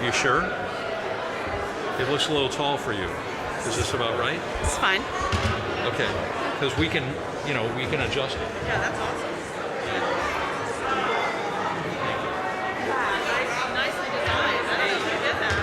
You sure? It looks a little tall for you. Is this about right? It's fine. Okay, because we can adjust it. Yeah, that's awesome. Nicely designed. I don't know if you did that.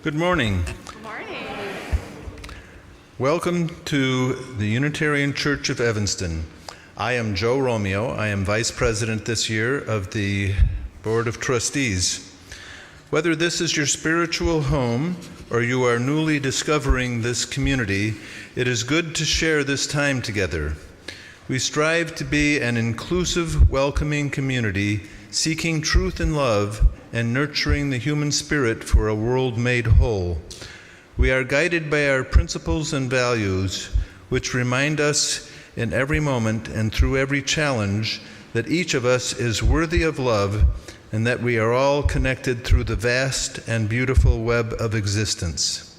Good morning. Good morning. Welcome to the Unitarian Church of Evanston. I am Joe Romeo. I am Vice President this year of the Board of Trustees. Whether this is your spiritual home or you are newly discovering this community, it is good to share this time together. We strive to be an inclusive, welcoming community, seeking truth and love and nurturing the human spirit for a world made whole. We are guided by our principles and values, which remind us in every moment and through every challenge that each of us is worthy of love and that we are all connected through the vast and beautiful web of existence.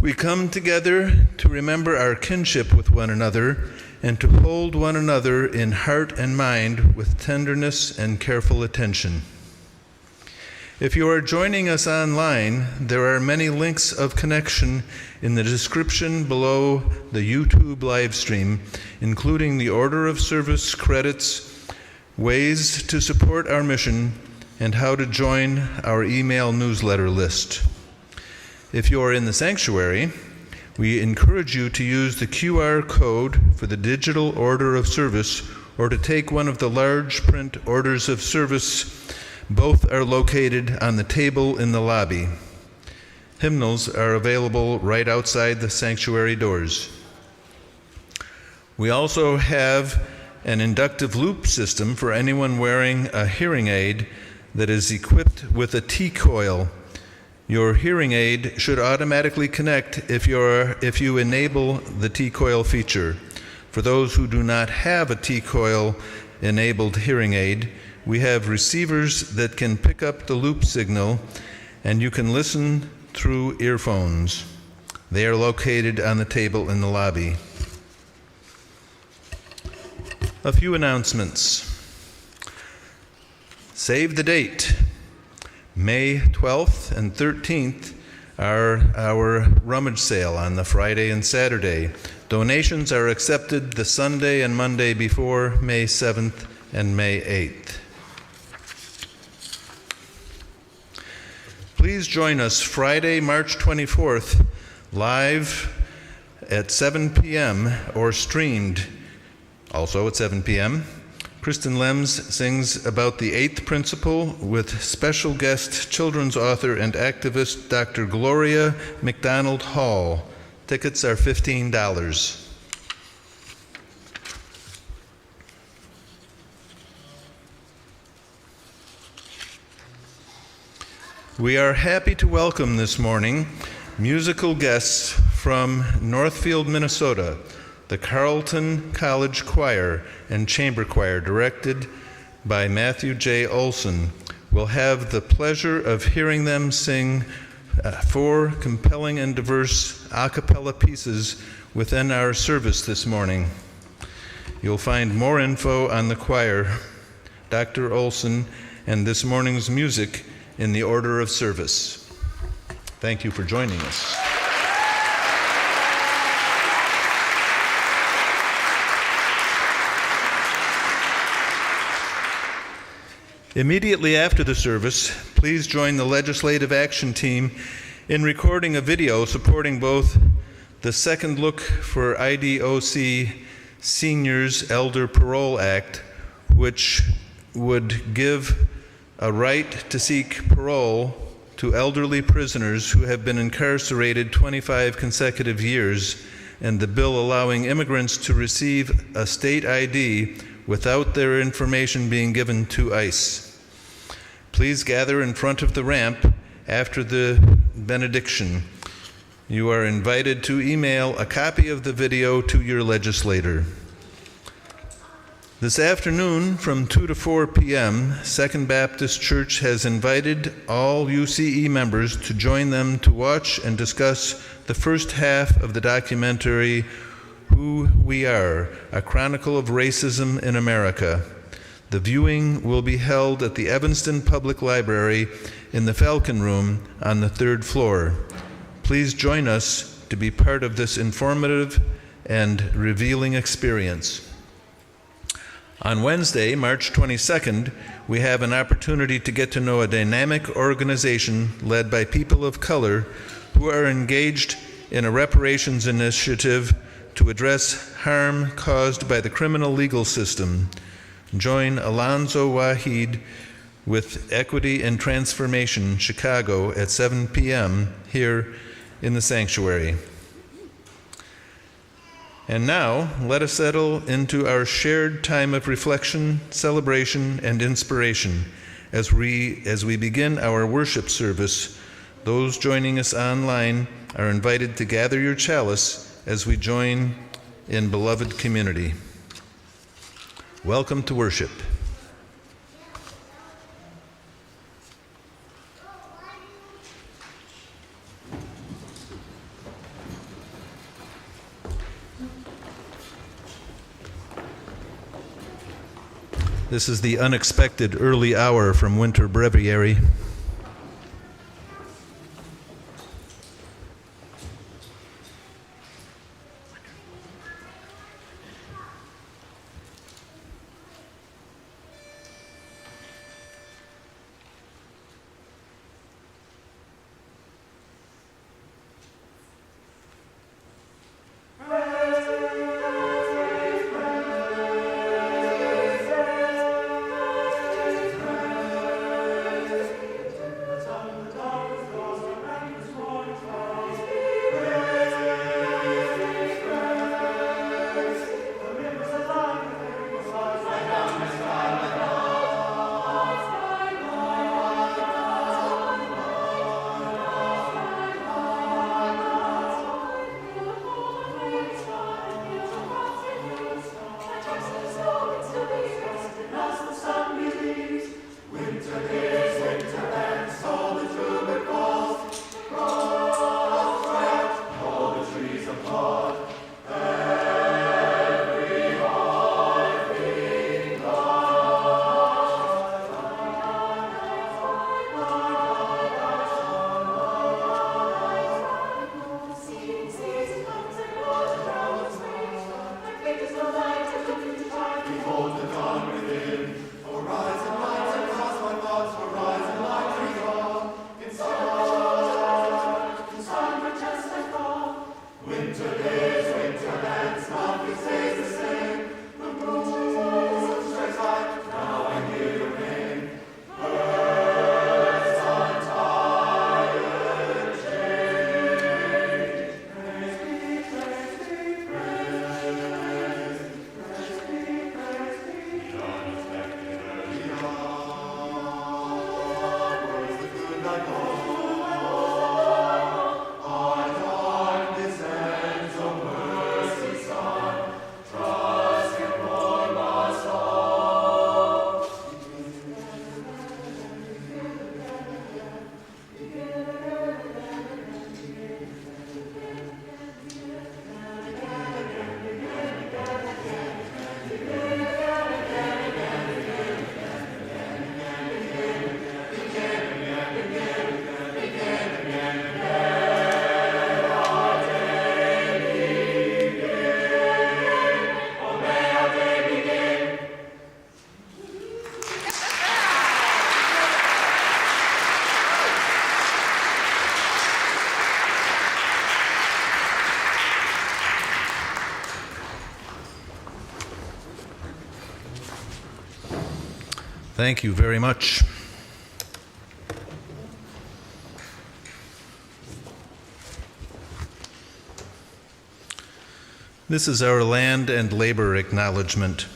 We come together to remember our kinship with one another and to hold one another in heart and mind with tenderness and careful attention. If you are joining us online, there are many links of connection in the description below the YouTube live stream, including the order of service credits, ways to support our mission, and how to join our email newsletter list. If you are in the sanctuary, we encourage you to use the QR code for the digital order of service or to take one of the large print orders of service. Both are located on the table in the lobby. hymnals are available right outside the sanctuary doors. We also have an inductive loop system for anyone wearing a hearing aid that is equipped with a T-coil. Your hearing aid should automatically connect if you enable the T-coil feature. For those who do not have a T-coil enabled hearing aid, we have receivers that can pick up the loop signal, and you can listen through earphones. They are located on the table in the lobby. A few announcements. Save the date. May 12th and 13th are our rummage sale on the Friday and Saturday. Donations are accepted the Sunday and Monday before May 7th and May 8th. Please join us Friday, March 24th, live at 7 p.m. or streamed also at 7 p.m. Kristen Lems sings about the eighth principle with special guest children's author and activist Dr. Gloria McDonald Hall. Tickets are $15. We are happy to welcome this morning musical guests from Northfield, Minnesota, the Carleton College Choir and Chamber Choir, directed by Matthew J. Olson. We'll have the pleasure of hearing them sing 4 compelling and diverse a cappella pieces within our service this morning. You'll find more info on the choir, Dr. Olson, and this morning's music in the order of service. Thank you for joining us. Immediately after the service, please join the Legislative Action Team in recording a video supporting both the Second Look for IDOC Seniors Elder Parole Act, which would give a right to seek parole to elderly prisoners who have been incarcerated 25 consecutive years, and the bill allowing immigrants to receive a state ID without their information being given to ICE. Please gather in front of the ramp after the benediction. You are invited to email a copy of the video to your legislator. This afternoon from 2 to 4 p.m., Second Baptist Church has invited all UCE members to join them to watch and discuss the first half of the documentary, Who We Are, A Chronicle of Racism in America. The viewing will be held at the Evanston Public Library in the Falcon Room on the 3rd floor. Please join us to be part of this informative and revealing experience. On Wednesday, March 22nd, we have an opportunity to get to know a dynamic organization led by people of color who are engaged in a reparations initiative to address harm caused by the criminal legal system. Join Alonzo Wahid with Equity and Transformation Chicago at 7 p.m. here in the sanctuary. And now, let us settle into our shared time of reflection, celebration, and inspiration. As we begin our worship service, those joining us online are invited to gather your chalice as we join in beloved community. Welcome to worship. This is the unexpected early hour from Winter Breviary. Thank you very much. This is our land and labor acknowledgement.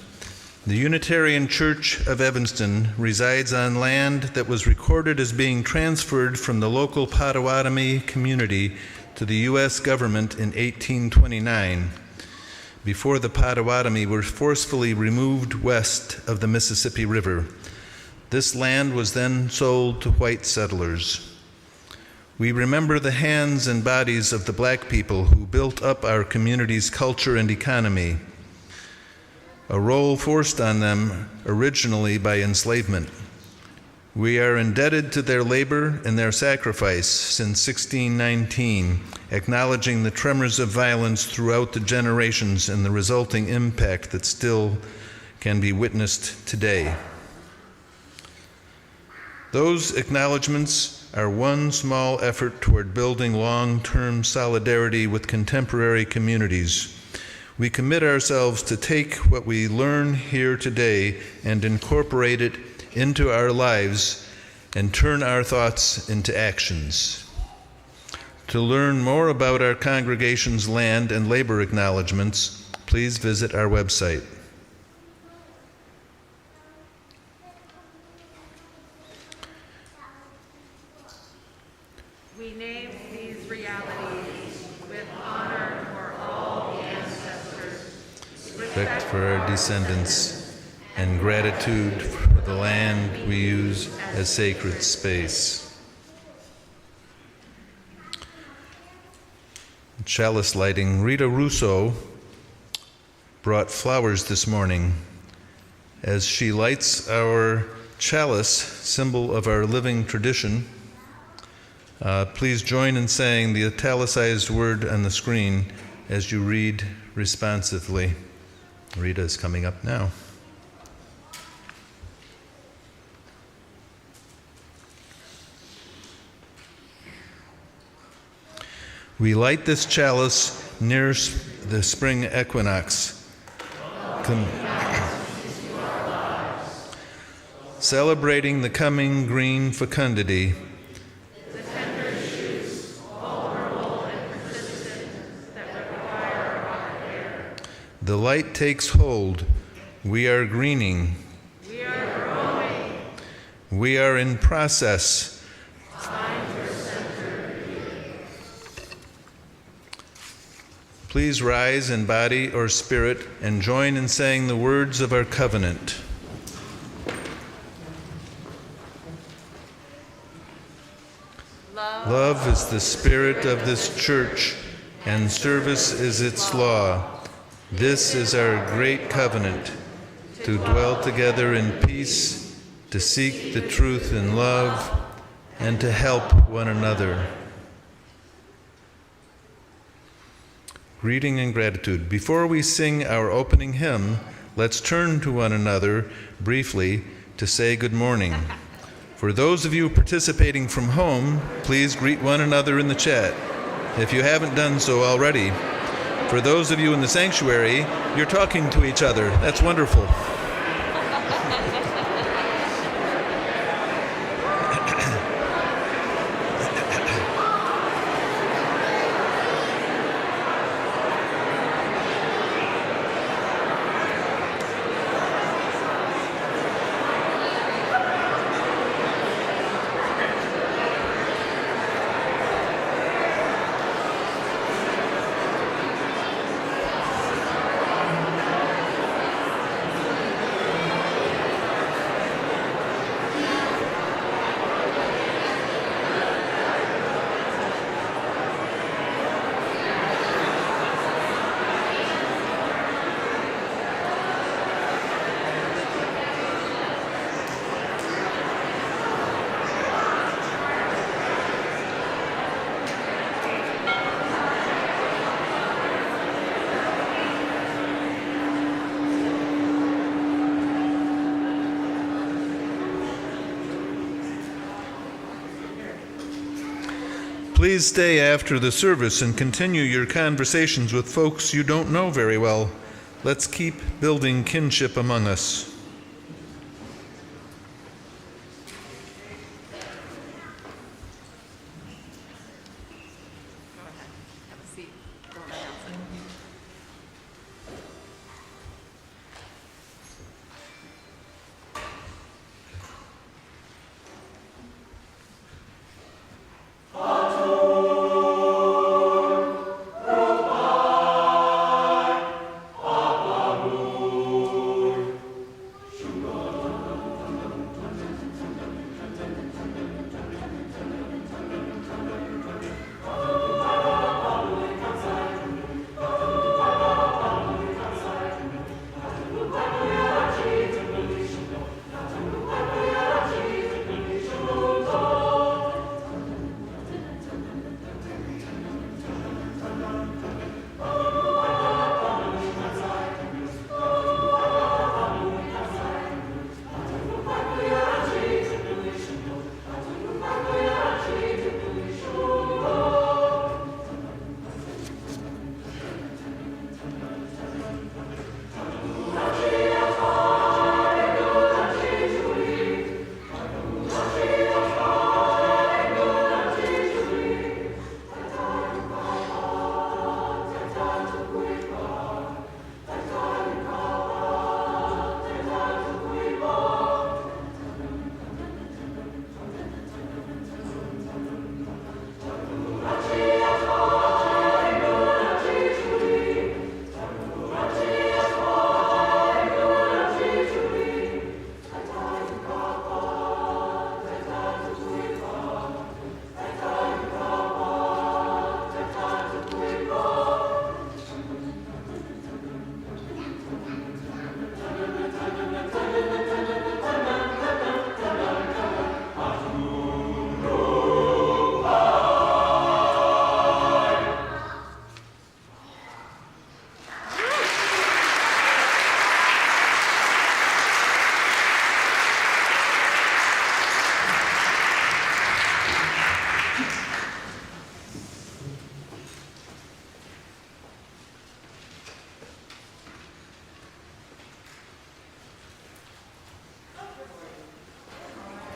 The Unitarian Church of Evanston resides on land that was recorded as being transferred from the local Potawatomi community to the U.S. government in 1829, before the Potawatomi were forcefully removed west of the Mississippi River. This land was then sold to white settlers. We remember the hands and bodies of the black people who built up our community's culture and economy, a role forced on them originally by enslavement. We are indebted to their labor and their sacrifice since 1619, acknowledging the tremors of violence throughout the generations and the resulting impact that still can be witnessed today. Those acknowledgements are one small effort toward building long-term solidarity with contemporary communities. We commit ourselves to take what we learn here today and incorporate it into our lives and turn our thoughts into actions. To learn more about our congregation's land and labor acknowledgements, please visit our website. We name these realities with honor for all the ancestors, Respect for our descendants, and gratitude for the land we use as sacred space. Chalice lighting. Rita Russo brought flowers this morning. As she lights our chalice, symbol of our living tradition, please join in saying the italicized word on the screen as you read responsively. Rita is coming up now. We light this chalice near the spring equinox, celebrating the coming green fecundity. The light takes hold. We are greening. we are growing. We are in process. Find your center. Please rise in body or spirit and join in saying the words of our covenant. Love is the spirit of this church, and service is its law. This is our great covenant, to dwell together in peace, to seek the truth in love, and to help one another. Greeting and gratitude. Before we sing our opening hymn, let's turn to one another briefly to say good morning. For those of you participating from home, please greet one another in the chat, if you haven't done so already. For those of you in the sanctuary, you're talking to each other. That's wonderful. Please stay after the service and continue your conversations with folks you don't know very well. Let's keep building kinship among us.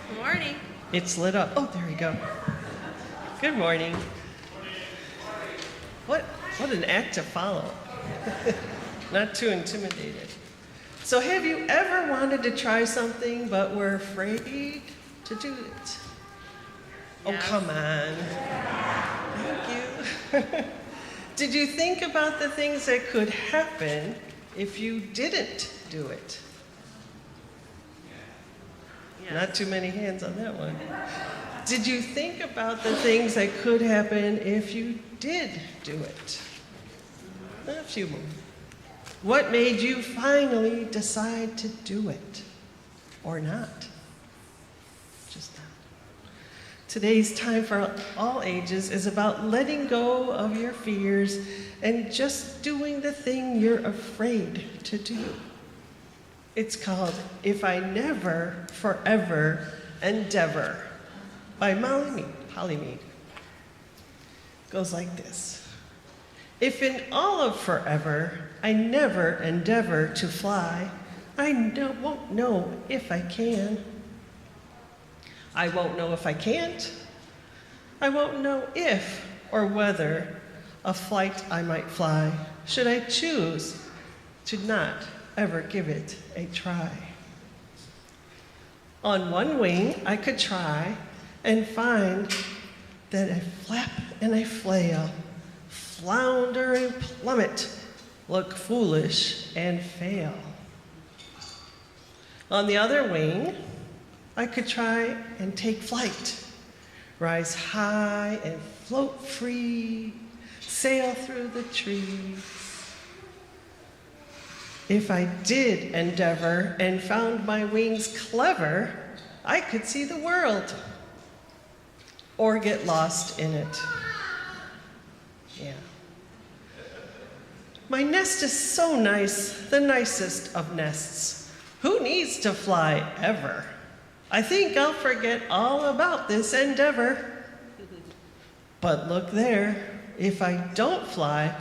Good morning. It's lit up. Oh, there we go. Good morning. What an act to follow. Not too intimidated. So have you ever wanted to try something but were afraid to do it? Oh, Yes. come on. Thank you. Did you think about the things that could happen if you didn't do it? Yes. Not too many hands on that one. Did you think about the things that could happen if you did do it? A few more. What made you finally decide to do it? Or not? Just not. Today's Time for All Ages is about letting go of your fears and just doing the thing you're afraid to do. It's called If I Never, Forever, Endeavor by Holly Mead. Goes like this. If in all of forever I never endeavor to fly, I won't know if I can. I won't know if I can't. I won't know if or whether a flight I might fly, should I choose to not ever give it a try. On one wing I could try and find that I flap and I flail, flounder and plummet, look foolish and fail. On the other wing, I could try and take flight, rise high and float free, sail through the trees. If I did endeavor and found my wings clever, I could see the world or get lost in it. Yeah. My nest is so nice, the nicest of nests. Who needs to fly ever? I think I'll forget all about this endeavor. But look there, if I don't fly,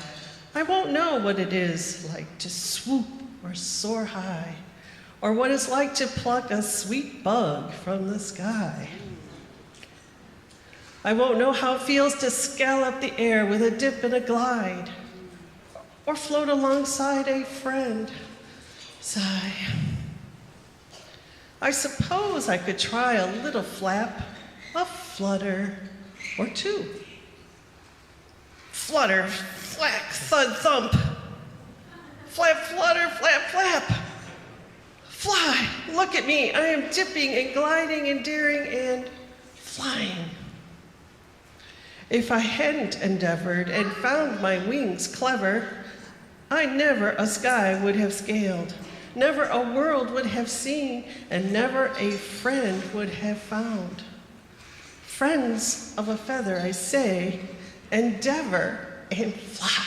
I won't know what it is like to swoop or soar high, or what it's like to pluck a sweet bug from the sky. I won't know how it feels to scallop the air with a dip and a glide, or float alongside a friend. Sigh. I suppose I could try a little flap, a flutter, or two. Flutter, flack, thud, thump. Flap, flutter, flap, flap. Fly, look at me. I am dipping and gliding and daring and flying. If I hadn't endeavored and found my wings clever, I never a sky would have scaled, never a world would have seen, and never a friend would have found. Friends of a feather, I say, endeavor and fly.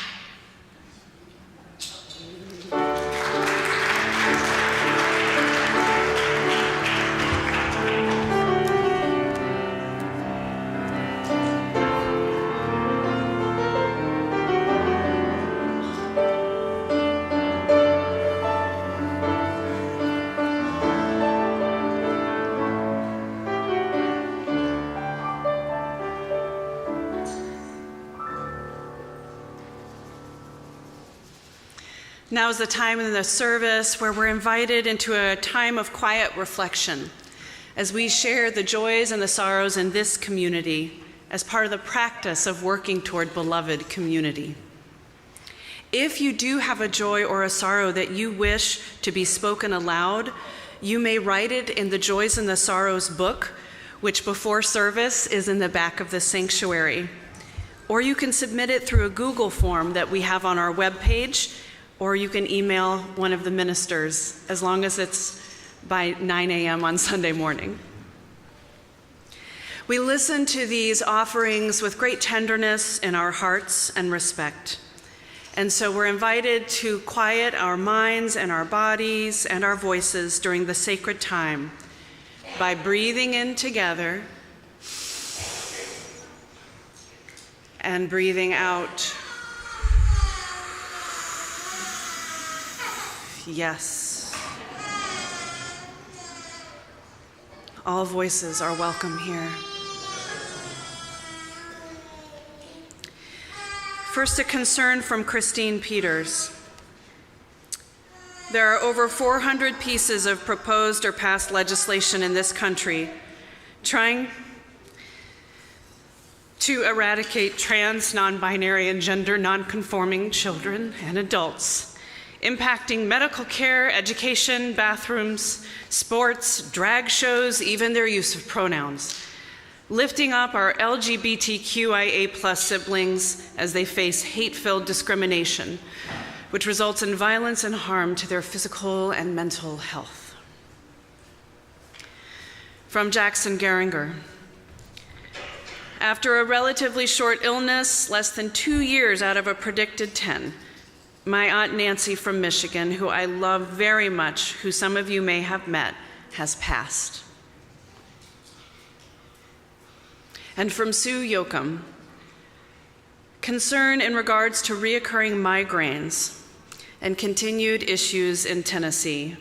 Now is the time in the service where we're invited into a time of quiet reflection as we share the joys and the sorrows in this community as part of the practice of working toward beloved community. If you do have a joy or a sorrow that you wish to be spoken aloud, you may write it in the Joys and the Sorrows book, which before service is in the back of the sanctuary. Or you can submit it through a Google form that we have on our webpage, or you can email one of the ministers, as long as it's by 9 a.m. on Sunday morning. We listen to these offerings with great tenderness in our hearts and respect. And so we're invited to quiet our minds and our bodies and our voices during the sacred time by breathing in together and breathing out. Yes. All voices are welcome here. First, a concern from Christine Peters. There are over 400 pieces of proposed or passed legislation in this country trying to eradicate trans, non-binary, and gender non-conforming children and adults, impacting medical care, education, bathrooms, sports, drag shows, even their use of pronouns, lifting up our LGBTQIA+ siblings as they face hate-filled discrimination, which results in violence and harm to their physical and mental health. From Jackson Geringer. After a relatively short illness, less than 2 years out of a predicted 10, my Aunt Nancy from Michigan, who I love very much, who some of you may have met, has passed. And from Sue Yoakum, concern in regards to reoccurring migraines and continued issues in Tennessee,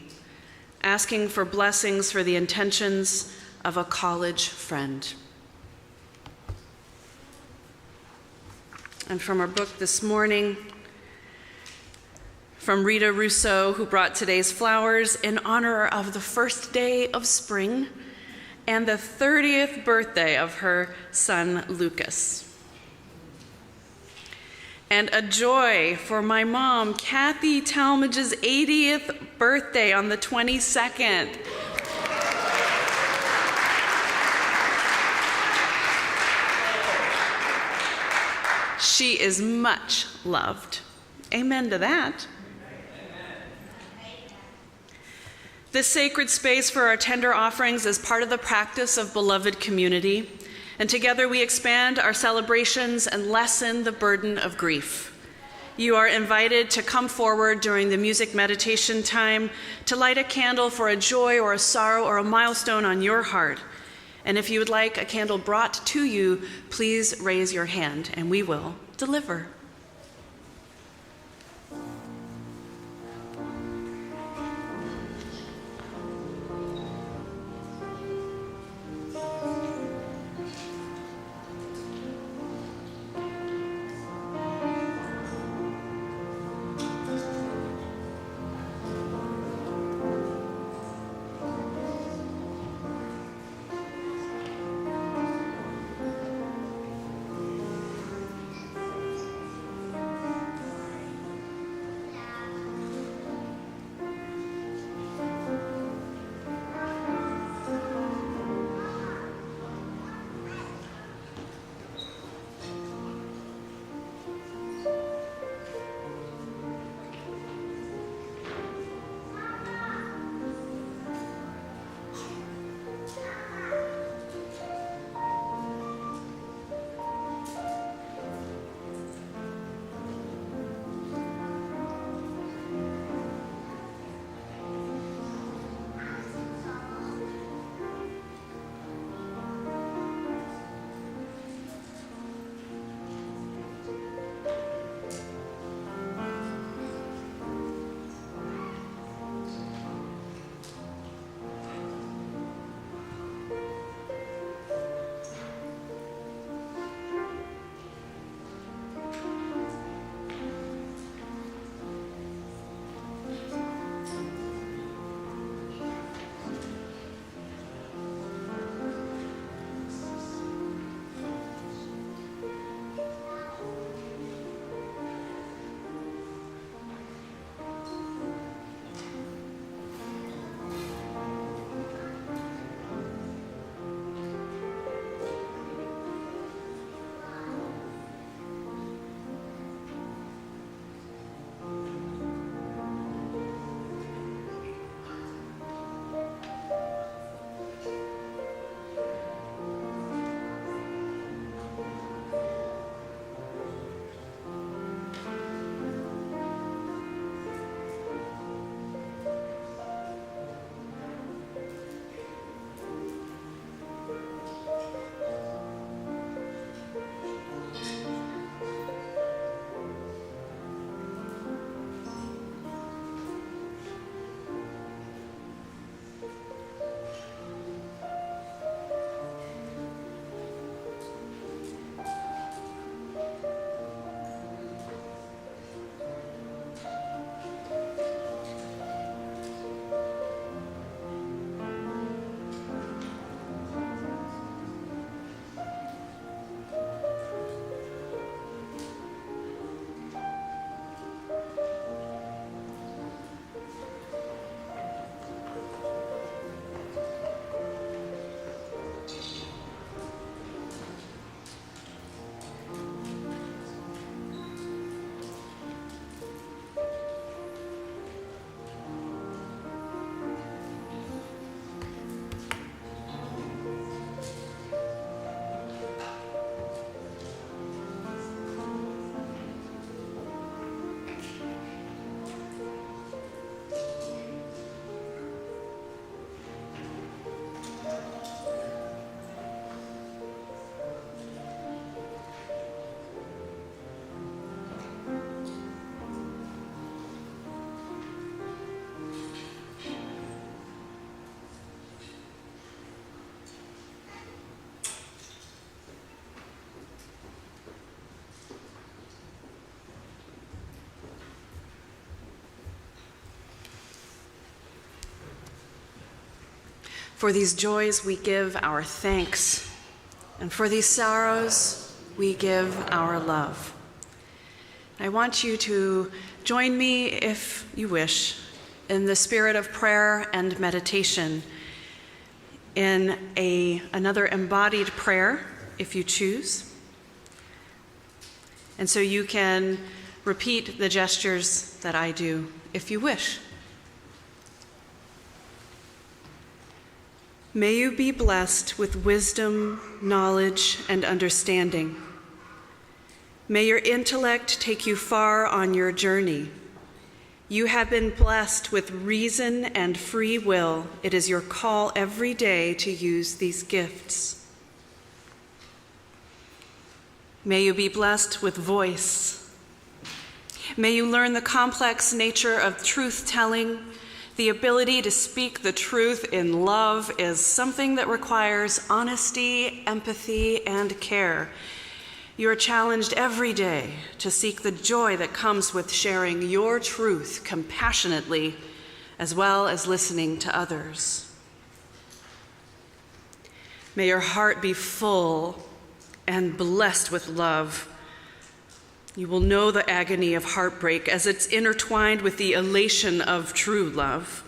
asking for blessings for the intentions of a college friend. And from our book this morning, from Rita Rousseau, who brought today's flowers in honor of the first day of spring and the 30th birthday of her son, Lucas. And a joy for my mom, Kathy Talmadge's 80th birthday on the 22nd. She is much loved. Amen to that. This sacred space for our tender offerings is part of the practice of beloved community, and together we expand our celebrations and lessen the burden of grief. You are invited to come forward during the music meditation time to light a candle for a joy or a sorrow or a milestone on your heart. And if you would like a candle brought to you, please raise your hand and we will deliver. For these joys we give our thanks, and for these sorrows we give our love. I want you to join me, if you wish, in the spirit of prayer and meditation, in another embodied prayer, if you choose. And so you can repeat the gestures that I do, if you wish. May you be blessed with wisdom, knowledge, and understanding. May your intellect take you far on your journey. You have been blessed with reason and free will. It is your call every day to use these gifts. May you be blessed with voice. May you learn the complex nature of truth-telling. The ability to speak the truth in love is something that requires honesty, empathy, and care. You are challenged every day to seek the joy that comes with sharing your truth compassionately, as well as listening to others. May your heart be full and blessed with love. You will know the agony of heartbreak as it's intertwined with the elation of true love.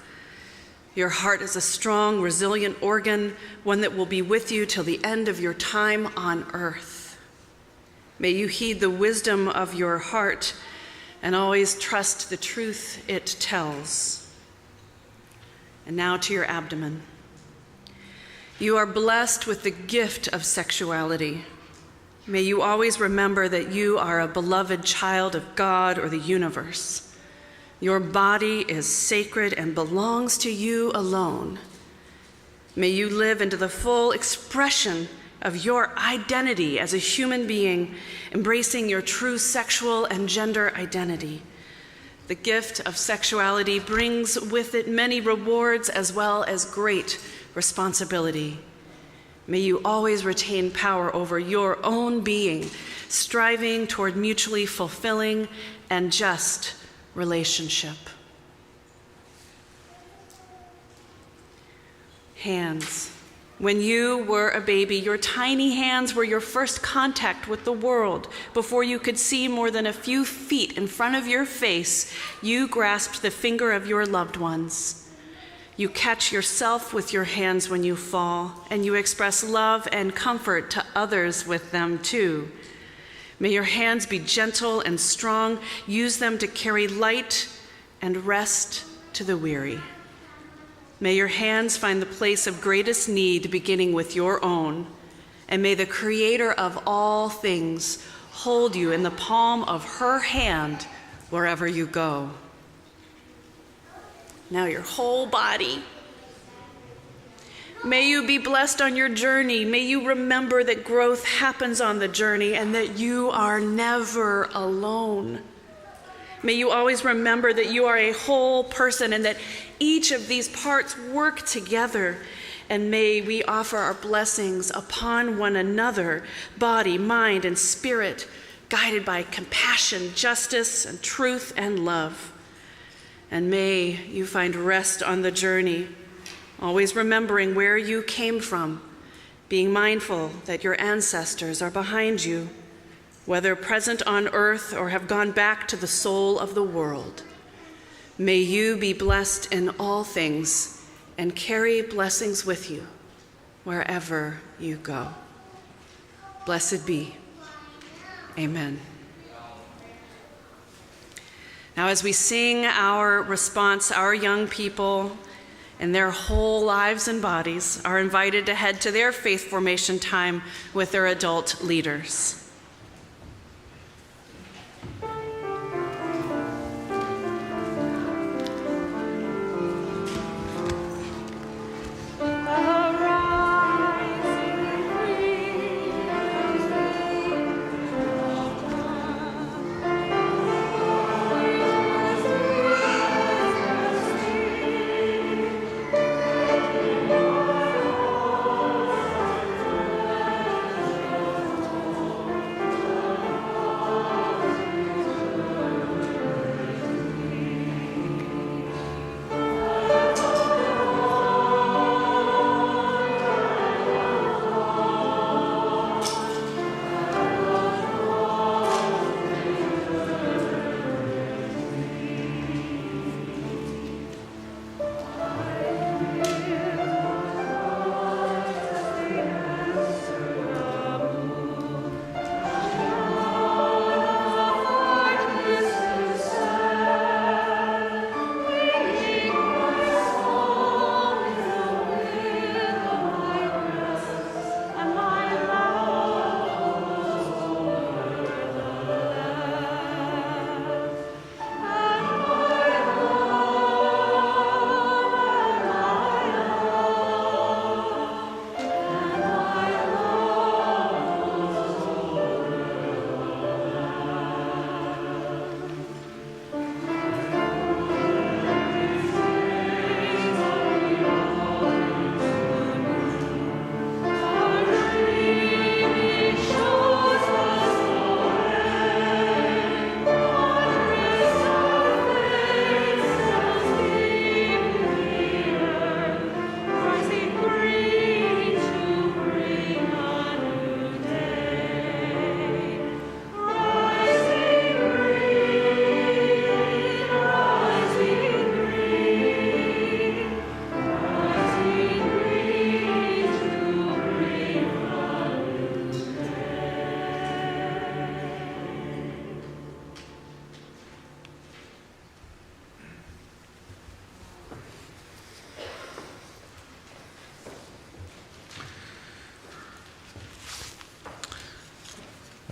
Your heart is a strong, resilient organ, one that will be with you till the end of your time on earth. May you heed the wisdom of your heart and always trust the truth it tells. And now to your abdomen. You are blessed with the gift of sexuality. May you always remember that you are a beloved child of God or the universe. Your body is sacred and belongs to you alone. May you live into the full expression of your identity as a human being, embracing your true sexual and gender identity. The gift of sexuality brings with it many rewards as well as great responsibility. May you always retain power over your own being, striving toward mutually fulfilling and just relationship. Hands. When you were a baby, your tiny hands were your first contact with the world. Before you could see more than a few feet in front of your face, you grasped the finger of your loved ones. You catch yourself with your hands when you fall, and you express love and comfort to others with them too. May your hands be gentle and strong. Use them to carry light and rest to the weary. May your hands find the place of greatest need, beginning with your own. And may the Creator of all things hold you in the palm of her hand wherever you go. Now your whole body. May you be blessed on your journey. May you remember that growth happens on the journey and that you are never alone. May you always remember that you are a whole person and that each of these parts work together. And may we offer our blessings upon one another, body, mind, and spirit, guided by compassion, justice, and truth and love. And may you find rest on the journey, always remembering where you came from, being mindful that your ancestors are behind you, whether present on earth or have gone back to the soul of the world. May you be blessed in all things and carry blessings with you wherever you go. Blessed be. Amen. Now, as we sing our response, our young people and their whole lives and bodies are invited to head to their faith formation time with their adult leaders.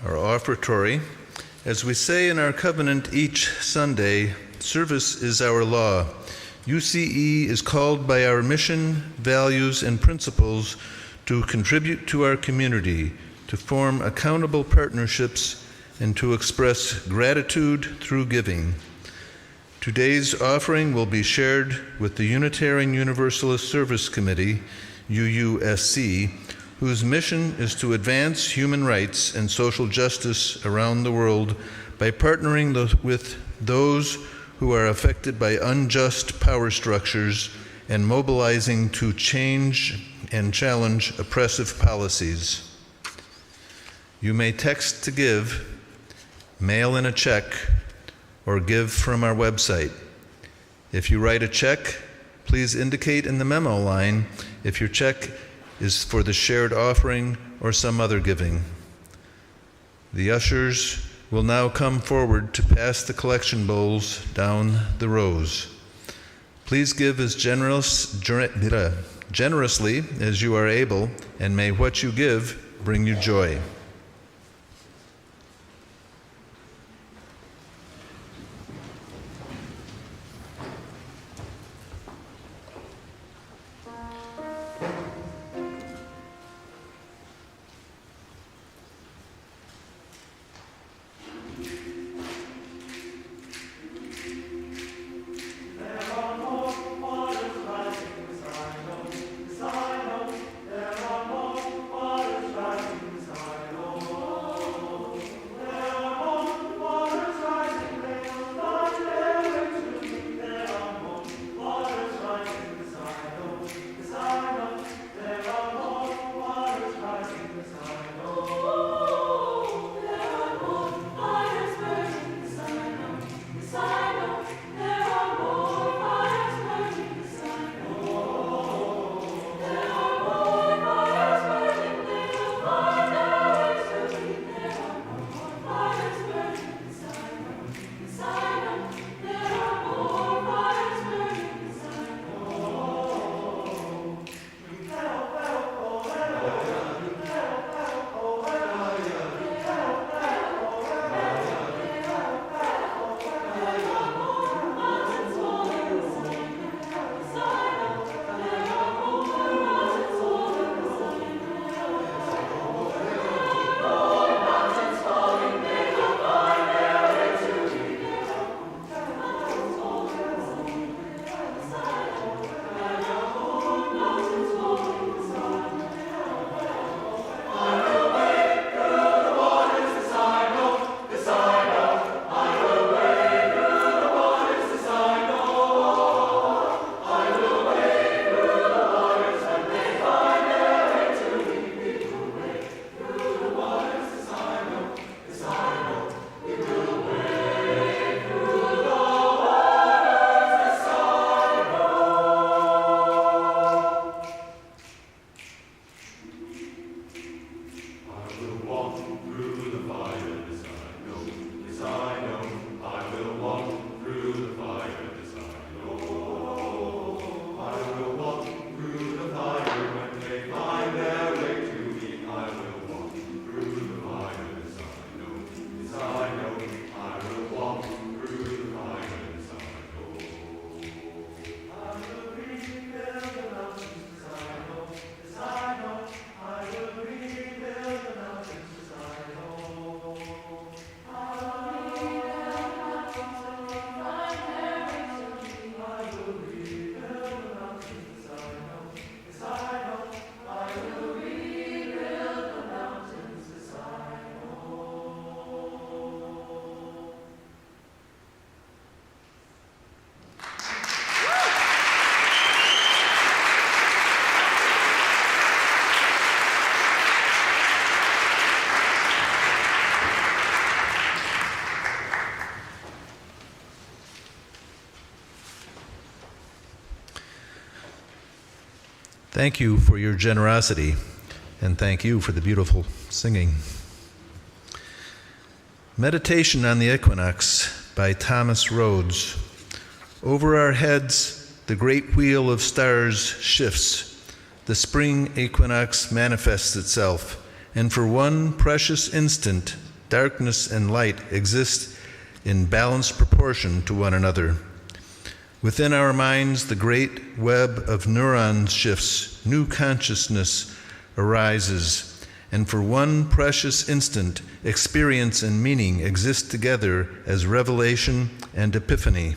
our offertory. As we say in our covenant each Sunday, service is our law. UCE is called by our mission, values, and principles to contribute to our community, to form accountable partnerships, and to express gratitude through giving. Today's offering will be shared with the Unitarian Universalist Service Committee, UUSC, whose mission is to advance human rights and social justice around the world by partnering with those who are affected by unjust power structures and mobilizing to change and challenge oppressive policies. You may text to give, mail in a check, or give from our website. If you write a check, please indicate in the memo line if your check is for the shared offering or some other giving. The ushers will now come forward to pass the collection bowls down the rows. Please give as generously as you are able, and may what you give bring you joy. Thank you for your generosity, and thank you for the beautiful singing. Meditation on the Equinox by Thomas Rhodes. Over our heads, the great wheel of stars shifts. The spring equinox manifests itself, and for one precious instant, darkness, and light exist in balanced proportion to one another. Within our minds, the great web of neurons shifts, new consciousness arises, and for one precious instant, experience and meaning exist together as revelation and epiphany.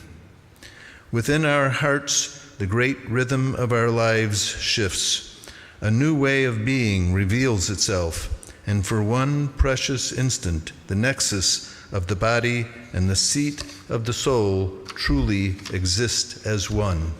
Within our hearts, the great rhythm of our lives shifts. A new way of being reveals itself, and for one precious instant, the nexus of the body and the seat of the soul truly exist as one.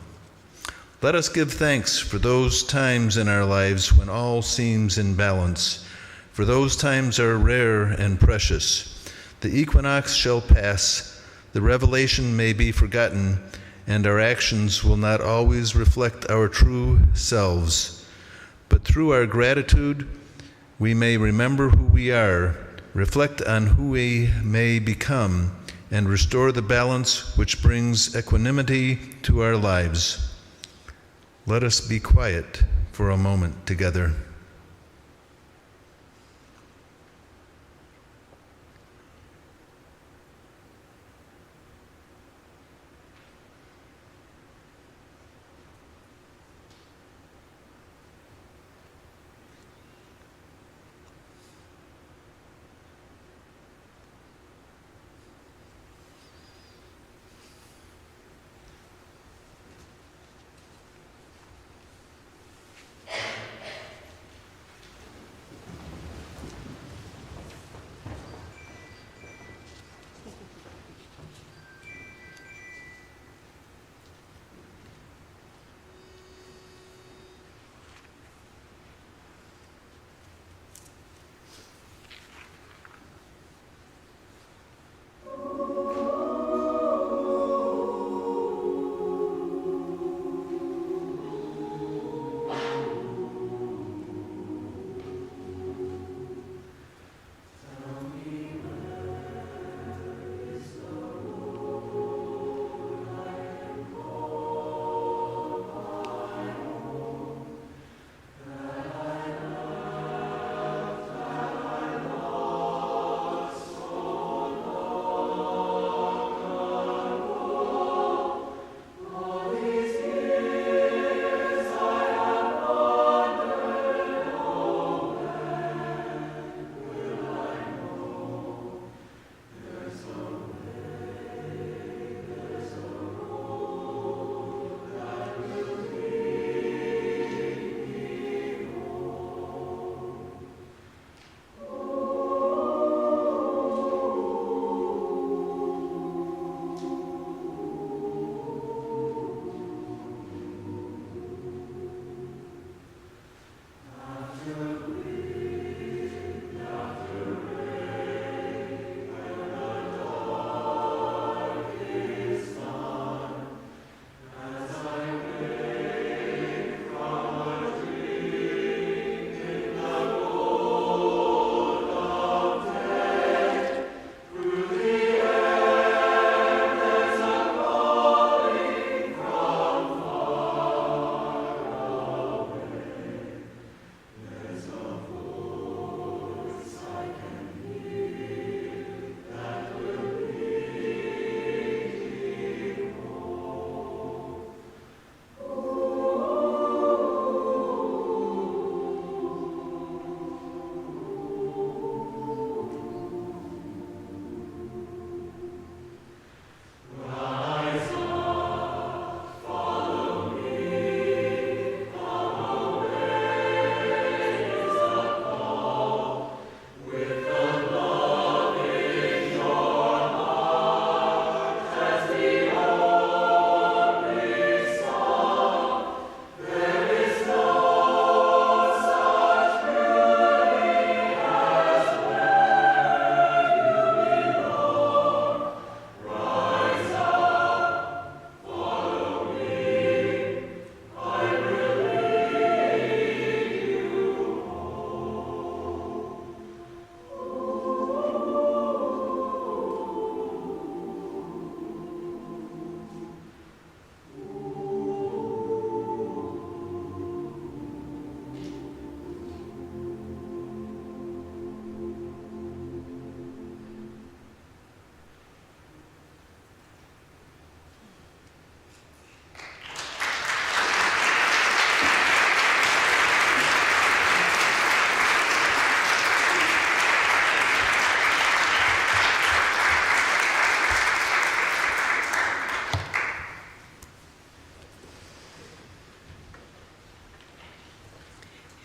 Let us give thanks for those times in our lives when all seems in balance, for those times are rare and precious. The equinox shall pass, the revelation may be forgotten, and our actions will not always reflect our true selves. But through our gratitude, we may remember who we are, reflect on who we may become, and restore the balance which brings equanimity to our lives. Let us be quiet for a moment together.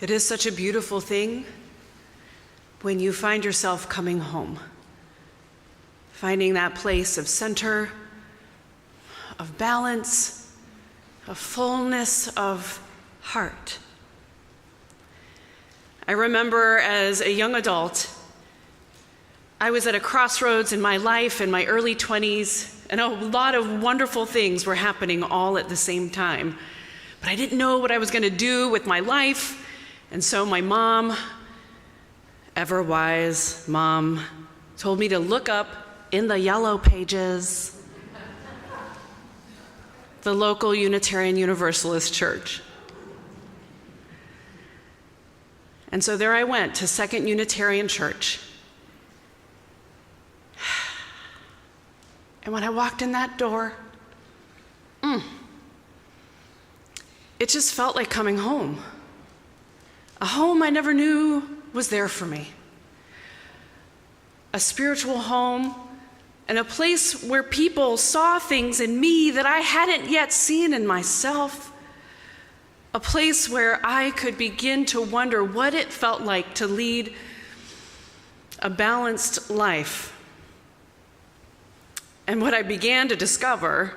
It is such a beautiful thing when you find yourself coming home, finding that place of center, of balance, of fullness of heart. I remember as a young adult, I was at a crossroads in my life in my early 20s, and a lot of wonderful things were happening all at the same time. But I didn't know what I was going to do with my life, and so my mom, ever wise mom, told me to look up in the yellow pages the local Unitarian Universalist church. And so there I went to Second Unitarian Church. And when I walked in that door, it just felt like coming home. A home I never knew was there for me. A spiritual home and a place where people saw things in me that I hadn't yet seen in myself. A place where I could begin to wonder what it felt like to lead a balanced life. And what I began to discover,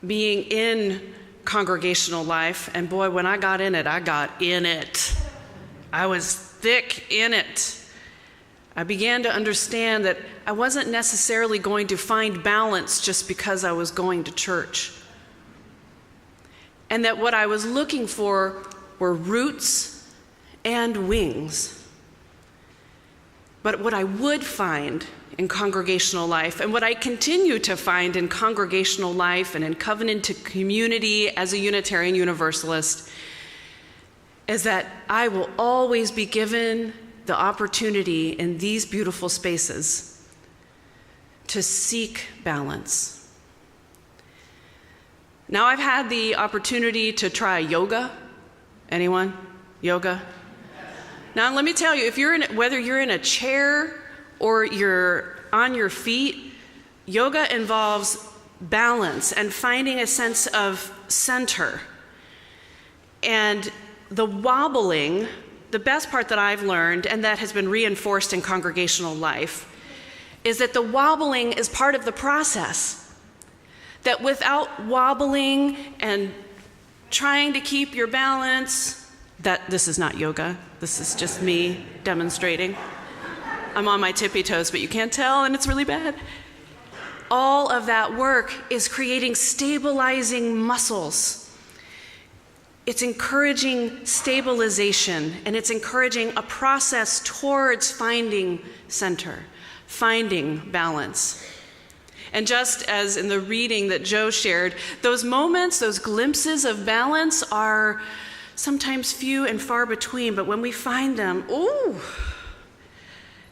being in congregational life, and boy, when I got in it, I got in it. I was thick in it. I began to understand that I wasn't necessarily going to find balance just because I was going to church. And that what I was looking for were roots and wings. But what I would find in congregational life, and what I continue to find in congregational life and in covenant community as a Unitarian Universalist, is that I will always be given the opportunity in these beautiful spaces to seek balance. Now, I've had the opportunity to try yoga. Anyone? Yoga? Now, let me tell you, whether you're in a chair or you're on your feet, yoga involves balance and finding a sense of center. And the wobbling, the best part that I've learned, and that has been reinforced in congregational life, is that the wobbling is part of the process. That without wobbling and trying to keep your balance, this is not yoga, this is just me demonstrating. I'm on my tippy toes, but you can't tell, and it's really bad. All of that work is creating stabilizing muscles. It's encouraging stabilization, and it's encouraging a process towards finding center, finding balance. And just as in the reading that Joe shared, those moments, those glimpses of balance are sometimes few and far between, but when we find them, ooh,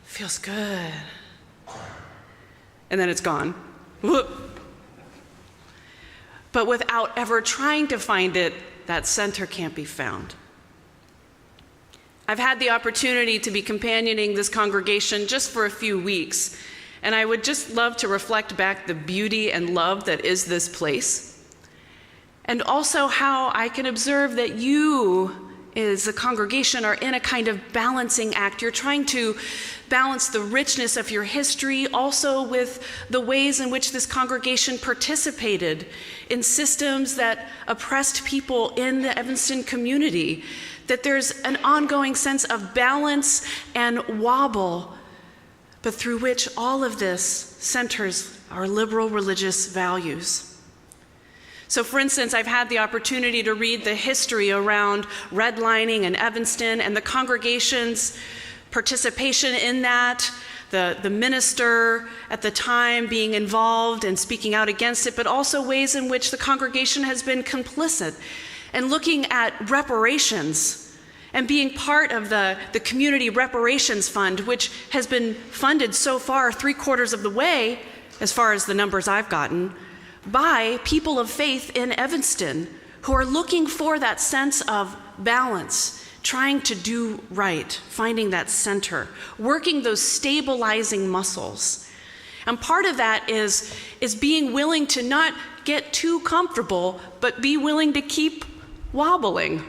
feels good. And then it's gone. But without ever trying to find it, that center can't be found. I've had the opportunity to be companioning this congregation just for a few weeks, and I would just love to reflect back the beauty and love that is this place. And also how I can observe that you, as a congregation, are in a kind of balancing act. You're trying to balance the richness of your history also with the ways in which this congregation participated in systems that oppressed people in the Evanston community. That there's an ongoing sense of balance and wobble, but through which all of this centers our liberal religious values. So for instance, I've had the opportunity to read the history around redlining in Evanston and the congregation's participation in that, the minister at the time being involved and speaking out against it, but also ways in which the congregation has been complicit, and looking at reparations and being part of the Community Reparations Fund, which has been funded so far 3/4 of the way, as far as the numbers I've gotten, by people of faith in Evanston who are looking for that sense of balance, trying to do right, finding that center, working those stabilizing muscles. And part of that is being willing to not get too comfortable, but be willing to keep wobbling.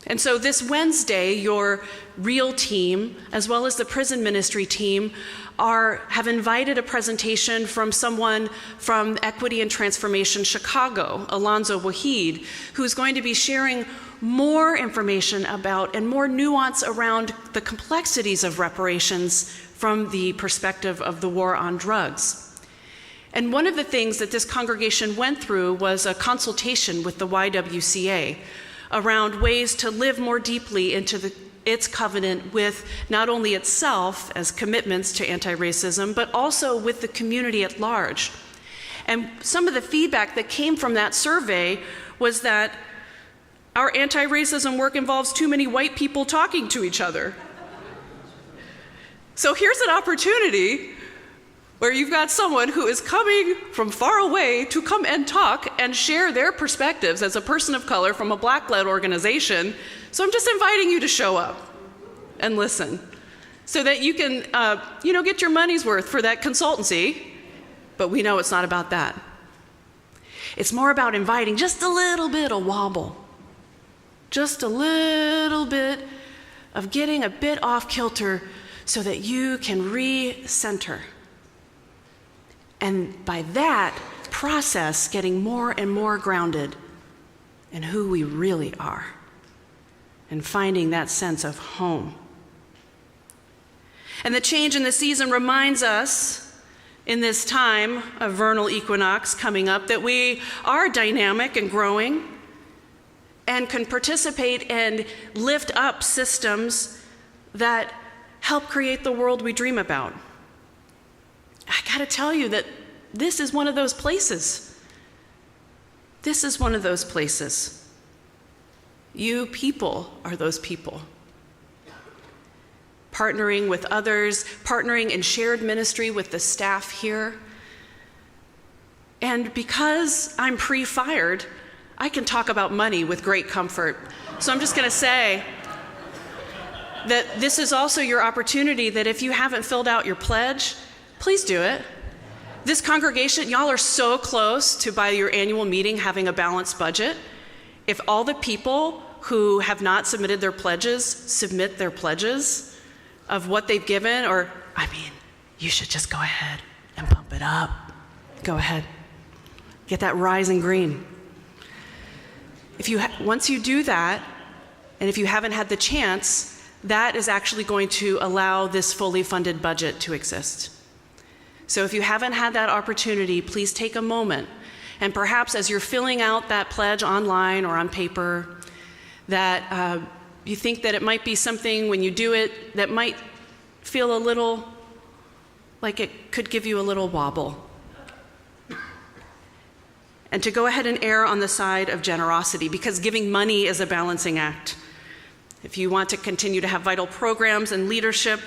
And so this Wednesday, your real team, as well as the prison ministry team, have invited a presentation from someone from Equity and Transformation Chicago, Alonzo Wahid, who's going to be sharing more information about and more nuance around the complexities of reparations from the perspective of the war on drugs. And one of the things that this congregation went through was a consultation with the YWCA around ways to live more deeply into its covenant with not only itself as commitments to anti-racism, but also with the community at large. And some of the feedback that came from that survey was that our anti-racism work involves too many white people talking to each other. So here's an opportunity where you've got someone who is coming from far away to come and talk and share their perspectives as a person of color from a Black-led organization. So I'm just inviting you to show up and listen so that you can, get your money's worth for that consultancy, but we know it's not about that. It's more about inviting just a little bit of wobble, just a little bit of getting a bit off kilter so that you can re-center. And by that process, getting more and more grounded in who we really are and finding that sense of home. And the change in the season reminds us in this time of vernal equinox coming up that we are dynamic and growing and can participate and lift up systems that help create the world we dream about. I gotta tell you that this is one of those places. This is one of those places. You people are those people. Partnering with others, partnering in shared ministry with the staff here. And because I'm pre-fired, I can talk about money with great comfort. So I'm just gonna say that this is also your opportunity that if you haven't filled out your pledge, please do it. This congregation, y'all are so close to, by your annual meeting, having a balanced budget. If all the people who have not submitted their pledges submit their pledges of what they've given, you should just go ahead and pump it up. Go ahead. Get that rising green. Once you do that, and if you haven't had the chance, that is actually going to allow this fully funded budget to exist. So if you haven't had that opportunity, please take a moment. And perhaps as you're filling out that pledge online or on paper, that you think that it might be something when you do it that might feel a little like it could give you a little wobble. And to go ahead and err on the side of generosity, because giving money is a balancing act. If you want to continue to have vital programs and leadership,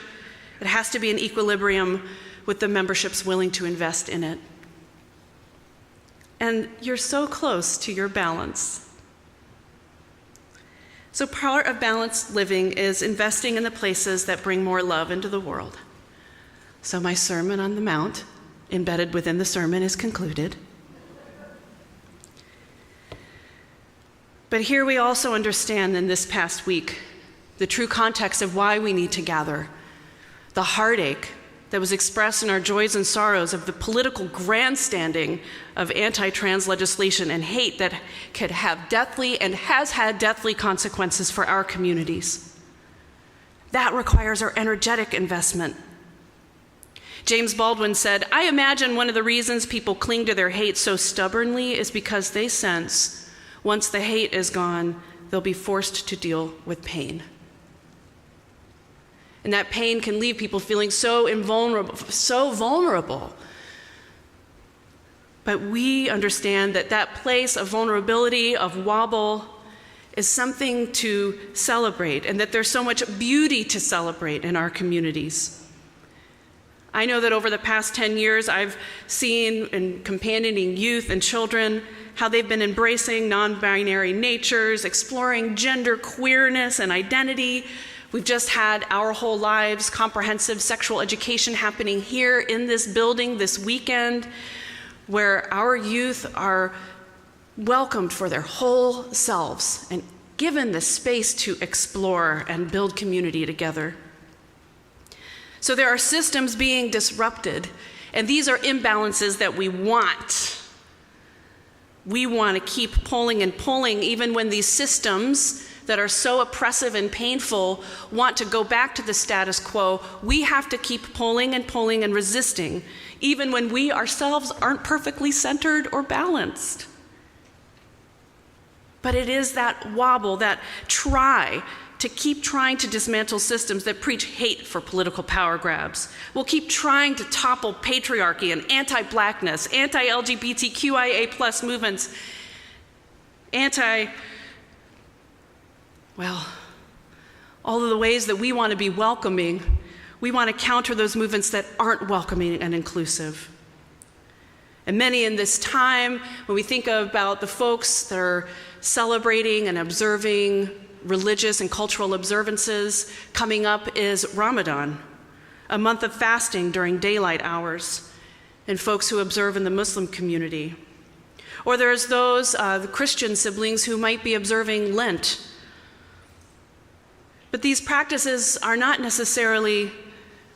it has to be in equilibrium with the memberships willing to invest in it. And you're so close to your balance. So part of balanced living is investing in the places that bring more love into the world. So my Sermon on the Mount, embedded within the sermon, is concluded. But here we also understand in this past week the true context of why we need to gather, the heartache that was expressed in our joys and sorrows of the political grandstanding of anti-trans legislation and hate that could have deathly and has had deathly consequences for our communities. That requires our energetic investment. James Baldwin said, "I imagine one of the reasons people cling to their hate so stubbornly is because they sense once the hate is gone, they'll be forced to deal with pain." And that pain can leave people feeling so vulnerable. But we understand that that place of vulnerability, of wobble, is something to celebrate, and that there's so much beauty to celebrate in our communities. I know that over the past 10 years, I've seen in companioning youth and children how they've been embracing non-binary natures, exploring gender queerness and identity. We've just had Our Whole Lives comprehensive sexual education happening here in this building this weekend, where our youth are welcomed for their whole selves and given the space to explore and build community together. So there are systems being disrupted, and these are imbalances that we want. We want to keep pulling and pulling even when these systems that are so oppressive and painful want to go back to the status quo. We have to keep pulling and pulling and resisting, even when we ourselves aren't perfectly centered or balanced. But it is that wobble, that try to keep trying to dismantle systems that preach hate for political power grabs. We'll keep trying to topple patriarchy and anti-blackness, anti-LGBTQIA plus movements, all of the ways that we want to be welcoming. We want to counter those movements that aren't welcoming and inclusive. And many in this time, when we think about the folks that are celebrating and observing religious and cultural observances, coming up is Ramadan, a month of fasting during daylight hours, and folks who observe in the Muslim community. Or there's those, the Christian siblings who might be observing Lent. But these practices are not necessarily,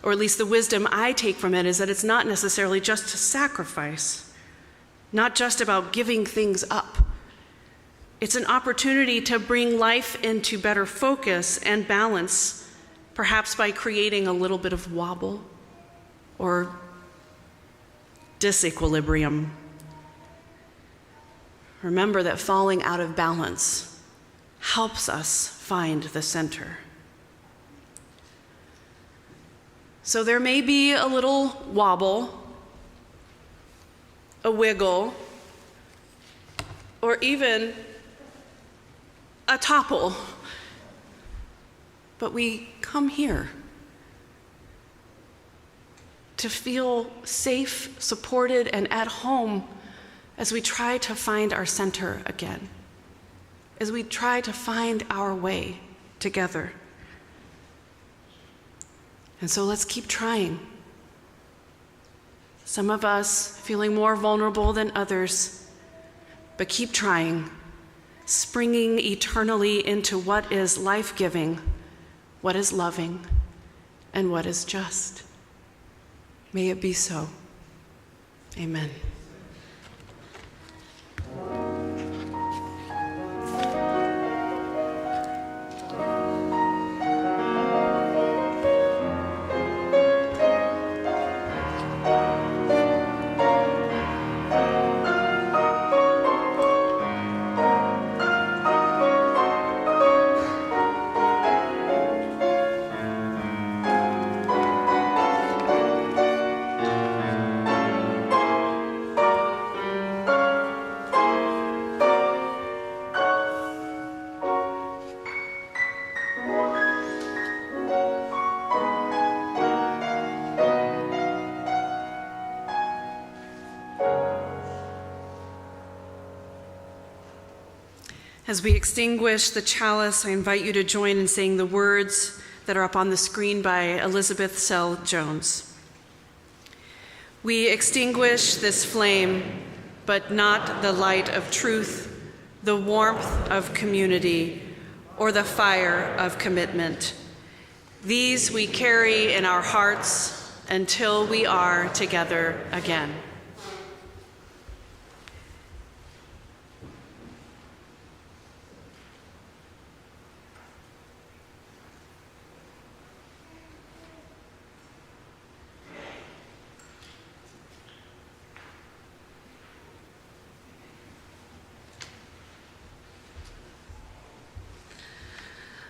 or at least the wisdom I take from it is that it's not necessarily just to sacrifice, not just about giving things up. It's an opportunity to bring life into better focus and balance, perhaps by creating a little bit of wobble or disequilibrium. Remember that falling out of balance helps us find the center. So there may be a little wobble, a wiggle, or even a topple, but we come here to feel safe, supported, and at home as we try to find our center again, as we try to find our way together. And so let's keep trying. Some of us feeling more vulnerable than others, but keep trying, springing eternally into what is life-giving, what is loving, and what is just. May it be so. Amen. As we extinguish the chalice, I invite you to join in saying the words that are up on the screen by Elizabeth Sell Jones. We extinguish this flame, but not the light of truth, the warmth of community, or the fire of commitment. These we carry in our hearts until we are together again.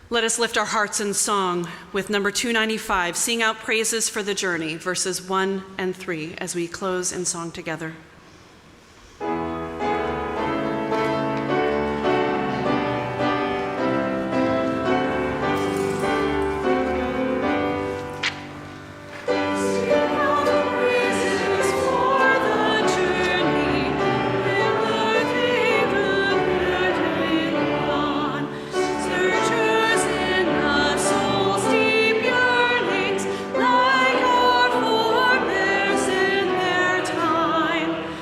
Let us lift our hearts in song with number 295, Sing Out Praises for the Journey, verses 1 and 3, as we close in song together. Time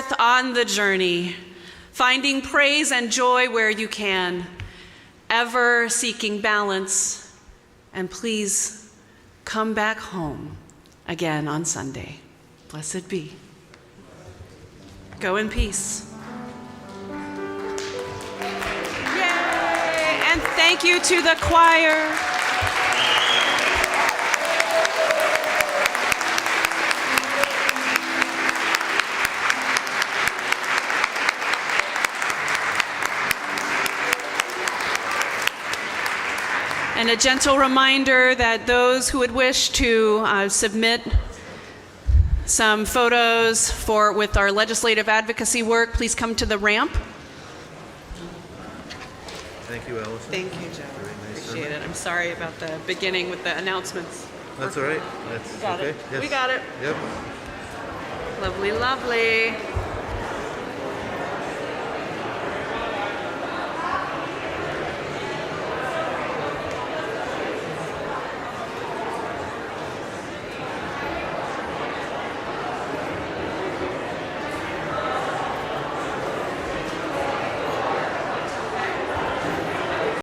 forth on the journey, finding praise and joy where you can, ever seeking balance, and please come back home again on Sunday. Blessed be. Go in peace. Yay! And thank you to the choir. And a gentle reminder that those who would wish to submit some photos with our legislative advocacy work, please come to the ramp. Thank you, Allison. Thank you, Joe. Nice Appreciate it. I'm sorry about the beginning with the announcements. That's all right. That's Got okay. it. Yes. We got it. Yep. Lovely, lovely.